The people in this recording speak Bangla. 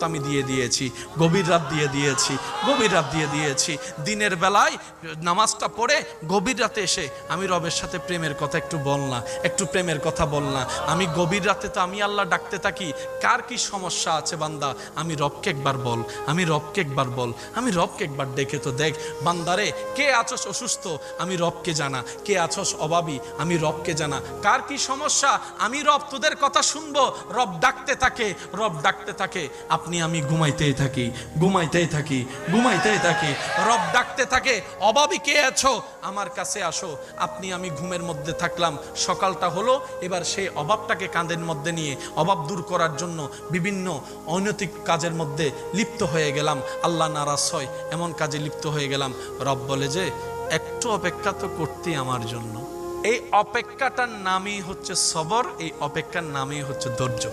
আমি দিয়ে দিয়েছি, গভীর রাত দিয়ে দিয়েছি, গভীর রাত দিয়ে দিয়েছি। দিনের বেলায় নামাজটা পড়ে গভীর রাতে এসে আমি রবের সাথে প্রেমের কথা একটু বল না, একটু প্রেমের কথা বল না। আমি গভীর রাতে তো আমি আল্লাহ ডাকতে থাকি, কার কি সমস্যা আছে বান্দা, আমি রবকে একবার বল, আমি রবকে একবার বল, আমি রবকে একবার ডেকে তো দেখ। বান্দারে, কে আছস অসুস্থ, আমি রবকে জানা, কে আছস অভাবী, আমি রবকে জানা, কার কি সমস্যা, আমি রব তোদের কথা শুনবো। রব ডাকতে থাকে, রব ডাকতে থাকে। আপনি আমি ঘুমাইতেই থাকি, ঘুমাইতেই থাকি, ঘুমাইতেই থাকি, রব ডাকতে থাকে, অভাবী কে আছো আমার কাছে আসো। আপনি আমি ঘুমের মধ্যে থাকলাম, সকালটা হলো, এবার সেই অভাবটাকে কাঁধের মধ্যে নিয়ে অভাব দূর করার জন্য বিভিন্ন অনৈতিক কাজের মধ্যে লিপ্ত হয়ে গেলাম, আল্লাহ নারাজ হয় এমন কাজে লিপ্ত হয়ে গেলাম। রব বলে যে একটু অপেক্ষা তো করতেই আমার জন্য। এই অপেক্ষাটার নামই হচ্ছে সবর, এই অপেক্ষার নামই হচ্ছে ধৈর্য।